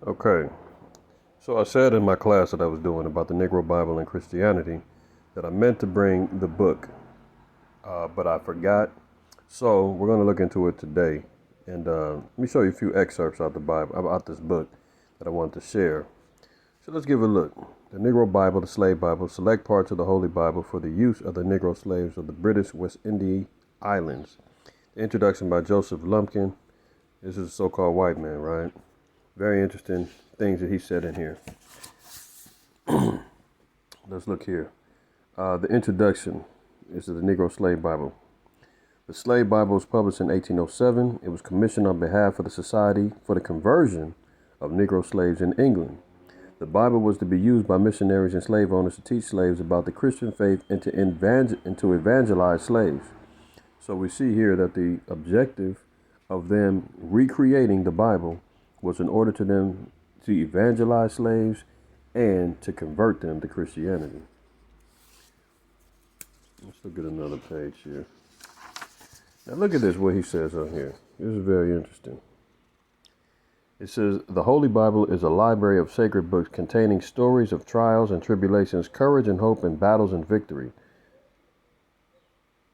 Okay, so I said in my class that I was doing about the Negro Bible and Christianity that I meant to bring the book, but I forgot. So we're going to look into it today, and let me show you a few excerpts out the Bible, about this book that I want to share. So let's give it a look. The Negro Bible, the Slave Bible, select parts of the Holy Bible for the use of the Negro slaves of the British West Indies Islands. The introduction by Joseph Lumpkin. This is a so-called white man, right? Very interesting things that he said in here. Let's look here. The introduction is to the Negro Slave Bible. The Slave Bible was published in 1807. It was commissioned on behalf of the Society for the Conversion of Negro Slaves in England. The Bible was to be used by missionaries and slave owners to teach slaves about the Christian faith and to evangelize slaves. So we see here that the objective of them recreating the Bible was in order to them to evangelize slaves and to convert them to Christianity. Let's look at another page here. Now look at this, what he says on here. This is very interesting. It says, the Holy Bible is a library of sacred books containing stories of trials and tribulations, courage and hope, and battles and victory.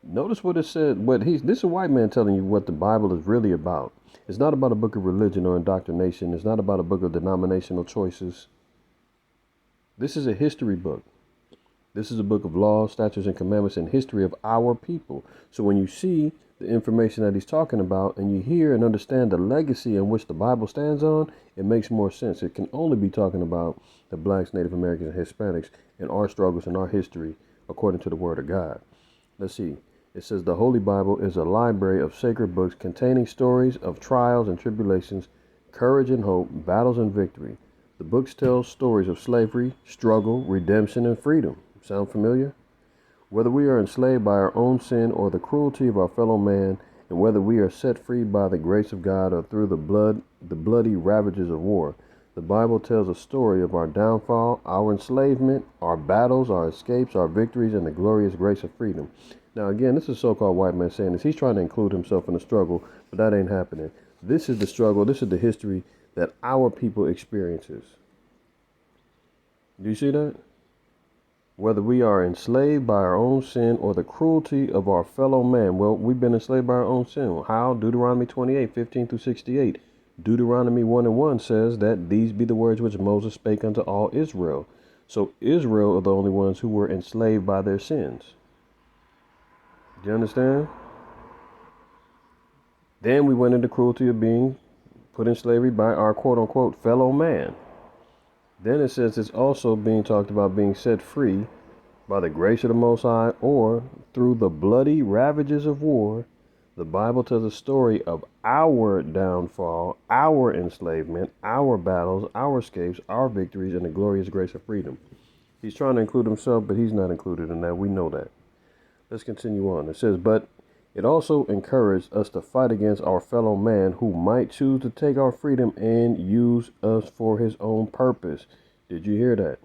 Notice what it said. This is a white man telling you what the Bible is really about. It's not about a book of religion or indoctrination. It's not about a book of denominational choices. This is a history book. This is a book of laws, statutes, and commandments and history of our people. So when you see the information that he's talking about and you hear and understand the legacy in which the Bible stands on, it makes more sense. It can only be talking about the blacks, Native Americans, and Hispanics and our struggles and our history according to the Word of God. Let's see. It says the Holy Bible is a library of sacred books containing stories of trials and tribulations, courage and hope, battles and victory. The books tell stories of slavery, struggle, redemption, and freedom. Sound familiar? Whether we are enslaved by our own sin or the cruelty of our fellow man, and whether we are set free by the grace of God or through the bloody ravages of war, the Bible tells a story of our downfall, our enslavement, our battles, our escapes, our victories, and the glorious grace of freedom. Now again, this is a so-called white man saying this. He's trying to include himself in the struggle, but that ain't happening. This is the struggle. This is the history that our people experiences. Do you see that? Whether we are enslaved by our own sin or the cruelty of our fellow man. Well, we've been enslaved by our own sin. How? Deuteronomy 28:15-68. Deuteronomy 1:1 says that these be the words which Moses spake unto all Israel. So Israel are the only ones who were enslaved by their sins. Do you understand? Then we went into cruelty of being put in slavery by our quote-unquote fellow man. Then it says it's also being talked about being set free by the grace of the Most High or through the bloody ravages of war. The Bible tells a story of our downfall, our enslavement, our battles, our escapes, our victories, and the glorious grace of freedom. He's trying to include himself, but he's not included in that. We know that. Let's continue on. It says, but it also encouraged us to fight against our fellow man who might choose to take our freedom and use us for his own purpose. Did you hear that?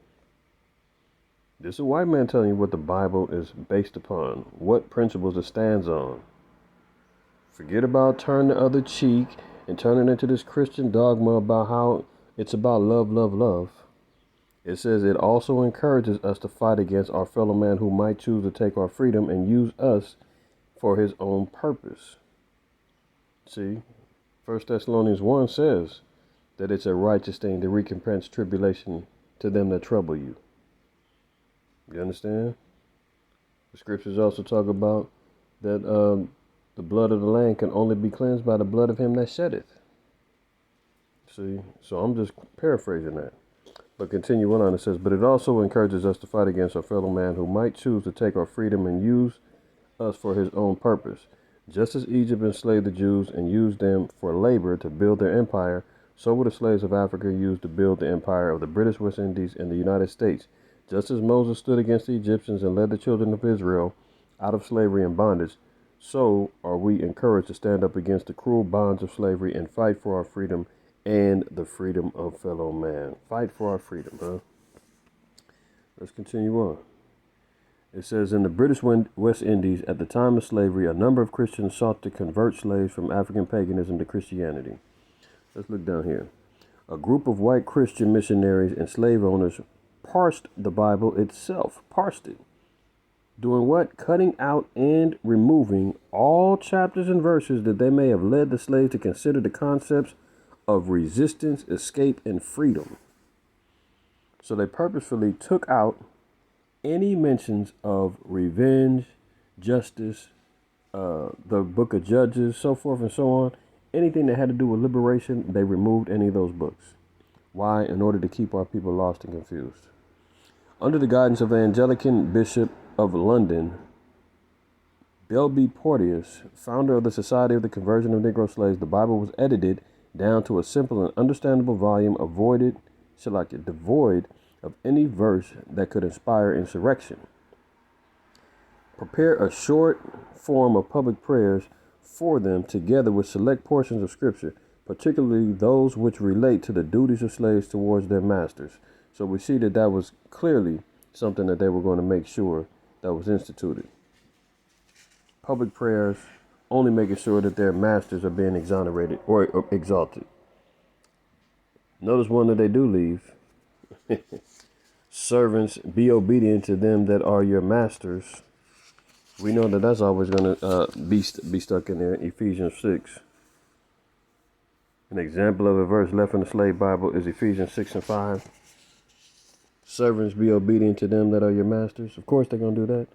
This is a white man telling you what the Bible is based upon, what principles it stands on. Forget about turn the other cheek and turn it into this Christian dogma about how it's about love, love, love. It says it also encourages us to fight against our fellow man who might choose to take our freedom and use us for his own purpose. See, 1 Thessalonians 1 says that it's a righteous thing to recompense tribulation to them that trouble you. You understand? The scriptures also talk about that the blood of the Lamb can only be cleansed by the blood of him that sheddeth. See, so I'm just paraphrasing that. But continuing on, it says, but it also encourages us to fight against our fellow man who might choose to take our freedom and use us for his own purpose. Just as Egypt enslaved the Jews and used them for labor to build their empire, so were the slaves of Africa used to build the empire of the British West Indies and the United States. Just as Moses stood against the Egyptians and led the children of Israel out of slavery and bondage, so are we encouraged to stand up against the cruel bonds of slavery and fight for our freedom and the freedom of fellow man. Fight for our freedom, huh? Let's continue on. It says, in the British West Indies, at the time of slavery, a number of Christians sought to convert slaves from African paganism to Christianity. Let's look down here. A group of white Christian missionaries and slave owners parsed the Bible itself, parsed it. Doing what? Cutting out and removing all chapters and verses that they may have led the slaves to consider the concepts of resistance, escape, and freedom. So they purposefully took out any mentions of revenge, justice, the book of Judges, so forth and so on. Anything that had to do with liberation, they removed any of those books. Why? In order to keep our people lost and confused. Under the guidance of Anglican Bishop of London, Belby Porteous, founder of the Society of the Conversion of Negro Slaves, the Bible was edited down to a simple and understandable volume, devoid of any verse that could inspire insurrection. Prepare a short form of public prayers for them, together with select portions of Scripture, particularly those which relate to the duties of slaves towards their masters. So we see that that was clearly something that they were going to make sure that was instituted. Public prayers, only making sure that their masters are being exonerated or exalted. Notice one that they do leave. Servants, be obedient to them that are your masters. We know that that's always going to be stuck in there. Ephesians 6. An example of a verse left in the slave Bible is Ephesians 6 and 5. Servants, be obedient to them that are your masters. Of course they're going to do that.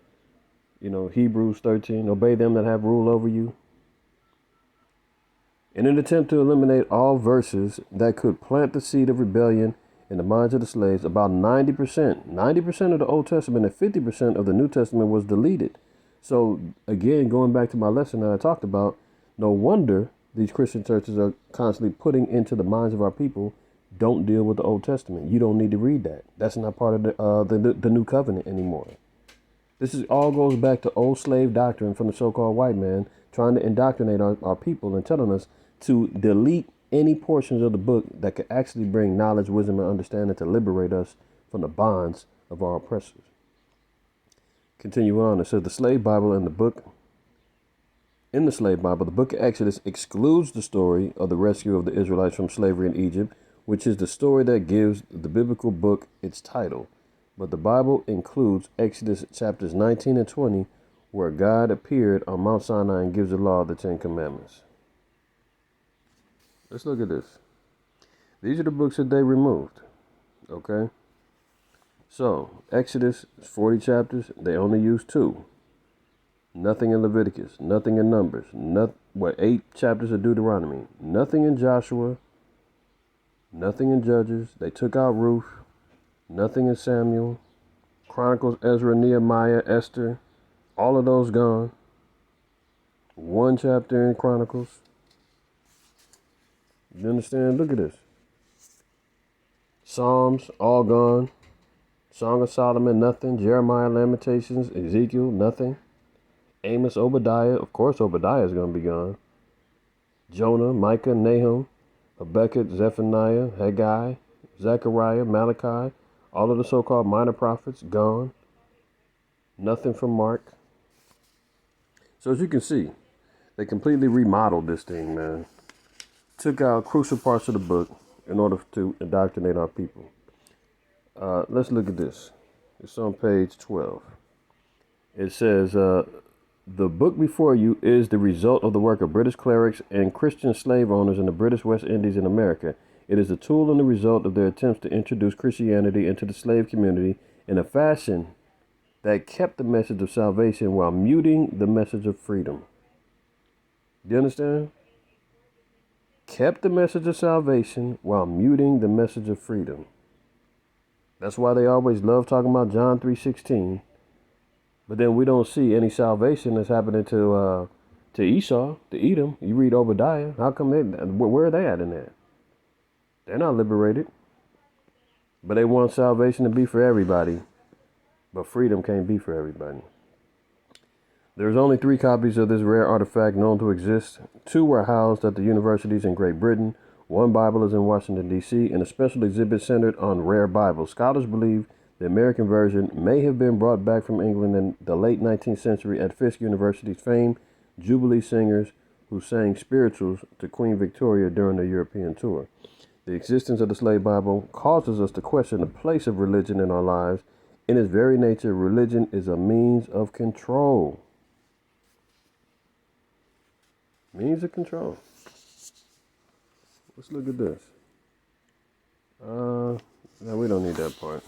You know, Hebrews 13, obey them that have rule over you. In an attempt to eliminate all verses that could plant the seed of rebellion in the minds of the slaves, about 90% of the Old Testament and 50% of the New Testament was deleted. So again, going back to my lesson that I talked about, no wonder these Christian churches are constantly putting into the minds of our people, don't deal with the Old Testament. You don't need to read that. That's not part of the New Covenant anymore. All goes back to old slave doctrine from the so-called white man trying to indoctrinate our people and telling us to delete any portions of the book that could actually bring knowledge, wisdom, and understanding to liberate us from the bonds of our oppressors. Continue on. It says the slave Bible and the book. In the slave Bible, the book of Exodus excludes the story of the rescue of the Israelites from slavery in Egypt, which is the story that gives the biblical book its title. But the Bible includes Exodus chapters 19 and 20, where God appeared on Mount Sinai and gives the law of the Ten Commandments. Let's look at this. These are the books that they removed. Okay? So, Exodus is 40 chapters. They only used 2. Nothing in Leviticus. Nothing in Numbers. 8 chapters of Deuteronomy. Nothing in Joshua. Nothing in Judges. They took out Ruth. Nothing in Samuel. Chronicles, Ezra, Nehemiah, Esther. All of those gone. 1 chapter in Chronicles. You understand? Look at this. Psalms, all gone. Song of Solomon, nothing. Jeremiah, Lamentations, Ezekiel, nothing. Amos, Obadiah, of course Obadiah is going to be gone. Jonah, Micah, Nahum, Habakkuk, Zephaniah, Haggai, Zechariah, Malachi, all of the so-called minor prophets, gone. Nothing from Mark. So as you can see, they completely remodeled this thing, man. Took out crucial parts of the book in order to indoctrinate our people. Let's look at this. It's on page 12. It says, the book before you is the result of the work of British clerics and Christian slave owners in the British West Indies and America. It is the tool and the result of their attempts to introduce Christianity into the slave community in a fashion that kept the message of salvation while muting the message of freedom. Do you understand? Kept the message of salvation while muting the message of freedom. That's why they always love talking about John 3:16. But then we don't see any salvation that's happening to Esau, to Edom. You read Obadiah. How come where are they at in that? They're not liberated. But they want salvation to be for everybody. But freedom can't be for everybody. There's only 3 copies of this rare artifact known to exist. 2 were housed at the universities in Great Britain. 1 Bible is in Washington, D.C., and a special exhibit centered on rare Bibles. Scholars believe the American version may have been brought back from England in the late 19th century at Fisk University's famed Jubilee singers who sang spirituals to Queen Victoria during the European tour. The existence of the slave Bible causes us to question the place of religion in our lives. In its very nature, religion is a means of control. Means of control. Let's look at this. No, we don't need that part.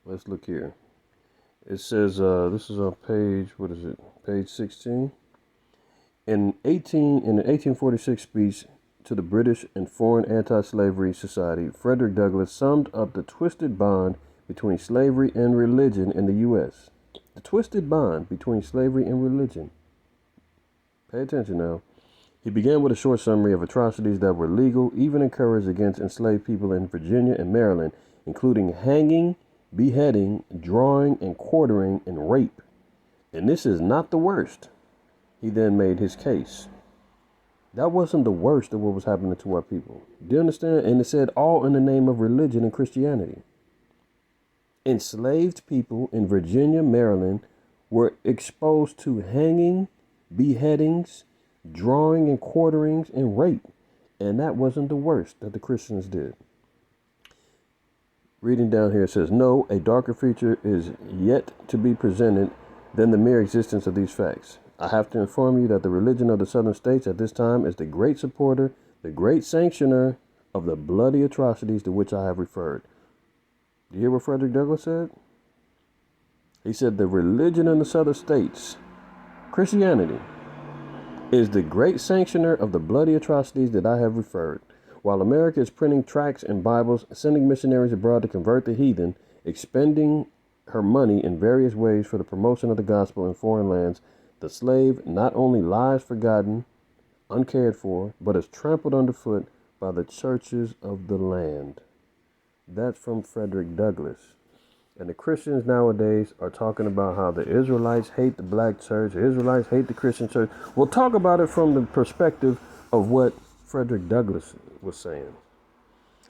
Let's look here. It says, this is on page, what is it? Page 16. In an 1846 speech to the British and Foreign Anti-Slavery Society, Frederick Douglass summed up the twisted bond between slavery and religion in the U.S. The twisted bond between slavery and religion. Pay attention now. He began with a short summary of atrocities that were legal, even encouraged against enslaved people in Virginia and Maryland, including hanging, beheading, drawing, and quartering, and rape. And this is not the worst. He then made his case. That wasn't the worst of what was happening to our people. Do you understand? And it said all in the name of religion and Christianity. Enslaved people in Virginia, Maryland were exposed to hanging, beheadings, drawing and quarterings, and rape. And that wasn't the worst that the Christians did. Reading down here, it says, no, a darker feature is yet to be presented than the mere existence of these facts. I have to inform you that the religion of the southern states at this time is the great supporter, the great sanctioner of the bloody atrocities to which I have referred. Do you hear what Frederick Douglass said? He said the religion in the southern states, Christianity, is the great sanctioner of the bloody atrocities that I have referred. While America is printing tracts and Bibles, sending missionaries abroad to convert the heathen, expending her money in various ways for the promotion of the gospel in foreign lands, the slave not only lies forgotten, uncared for, but is trampled underfoot by the churches of the land. That's from Frederick Douglass. And the Christians nowadays are talking about how the Israelites hate the black church, the Israelites hate the Christian church. We'll talk about it from the perspective of what Frederick Douglass was saying.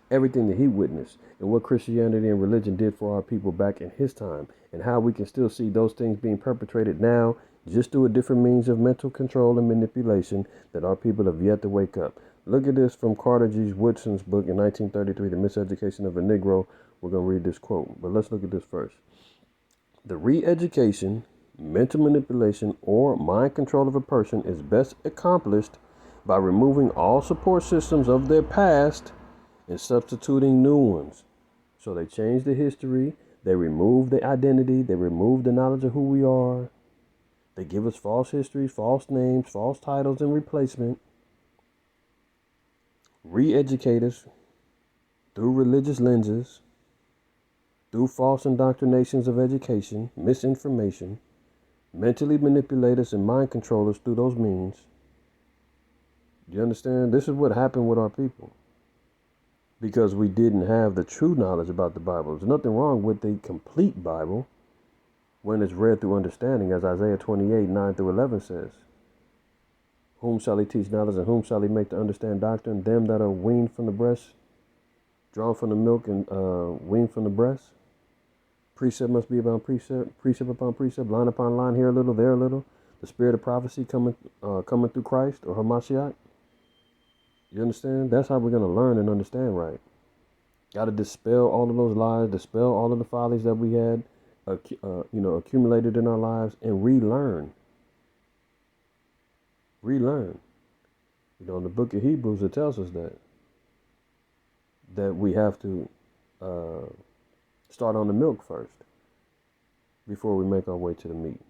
Everything that he witnessed and what Christianity and religion did for our people back in his time, and how we can still see those things being perpetrated now just through a different means of mental control and manipulation that our people have yet to wake up. Look at this from Carter G. Woodson's book in 1933, The Miseducation of a Negro. We're going to read this quote, but let's look at this first. The re-education, mental manipulation, or mind control of a person is best accomplished by removing all support systems of their past and substituting new ones. So they change the history, they remove the identity, they remove the knowledge of who we are. They give us false histories, false names, false titles and replacement. Re-educate us through religious lenses, through false indoctrinations of education, misinformation, mentally manipulate us and mind control us through those means. Do you understand? This is what happened with our people. Because we didn't have the true knowledge about the Bible. There's nothing wrong with the complete Bible when it's read through understanding, as Isaiah 28, 9 through 11 says. Whom shall he teach knowledge, and whom shall he make to understand doctrine? Them that are weaned from the breast, drawn from the milk, and weaned from the breast. Precept must be upon precept, precept upon precept, line upon line, here a little, there a little. The spirit of prophecy coming through Christ or Hamashiach. You understand? That's how we're going to learn and understand right. Got to dispel all of those lies, dispel all of the follies that we had, accumulated in our lives, and relearn. Relearn. In the book of Hebrews, it tells us that we have to start on the milk first before we make our way to the meat.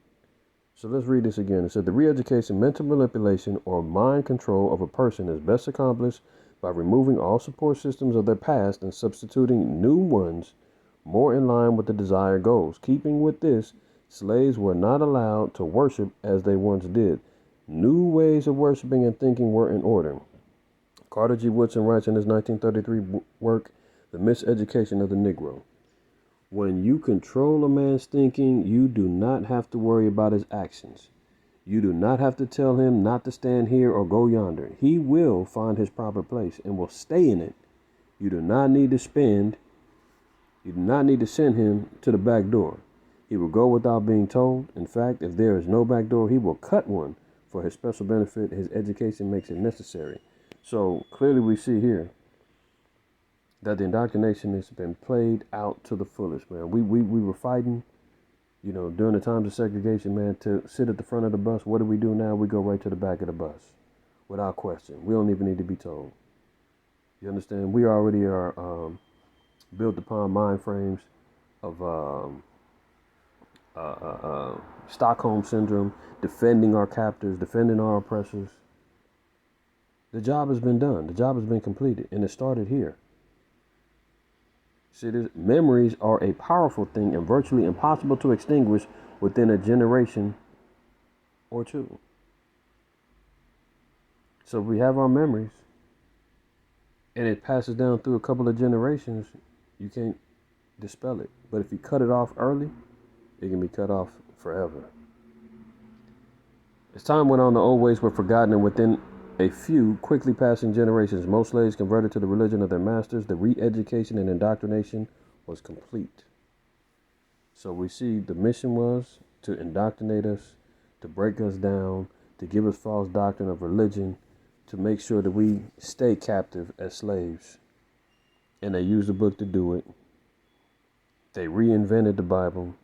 So let's read this again. It said, the re-education, mental manipulation, or mind control of a person is best accomplished by removing all support systems of their past and substituting new ones more in line with the desired goals. Keeping with this, slaves were not allowed to worship as they once did. New ways of worshiping and thinking were in order. Carter G. Woodson writes in his 1933 work, The Miseducation of the Negro. When you control a man's thinking, you do not have to worry about his actions. You do not have to tell him not to stand here or go yonder. He will find his proper place and will stay in it. You do not need to send him to the back door. He will go without being told. In fact, if there is no back door, he will cut one For his special benefit, his education makes it necessary. So clearly we see here that the indoctrination has been played out to the fullest, man. We were fighting, during the times of segregation, man, to sit at the front of the bus. What do we do now? We go right to the back of the bus without question. We don't even need to be told. You understand? We already are built upon mind frames of Stockholm syndrome, defending our captors, defending our oppressors. The job has been done. The job has been completed, and it started here. See, memories are a powerful thing and virtually impossible to extinguish within a generation or two. So if we have our memories and it passes down through a couple of generations, you can't dispel it. But if you cut it off early, it can be cut off forever. As time went on, the old ways were forgotten, and within a few quickly passing generations, most slaves converted to the religion of their masters. The re-education and indoctrination was complete. So we see the mission was to indoctrinate us, to break us down, to give us false doctrine of religion, to make sure that we stay captive as slaves. And they used the book to do it. They reinvented the Bible.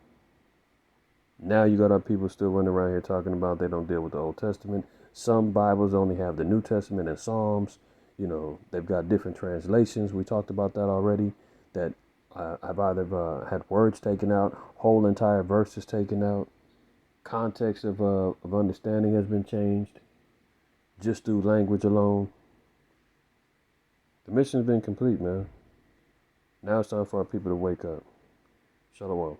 Now you got our people still running around here talking about they don't deal with the Old Testament. Some Bibles only have the New Testament and Psalms. They've got different translations. We talked about that already. That I've either had words taken out, whole entire verses taken out. Context of understanding has been changed just through language alone. The mission's been complete, man. Now it's time for our people to wake up. Shalom.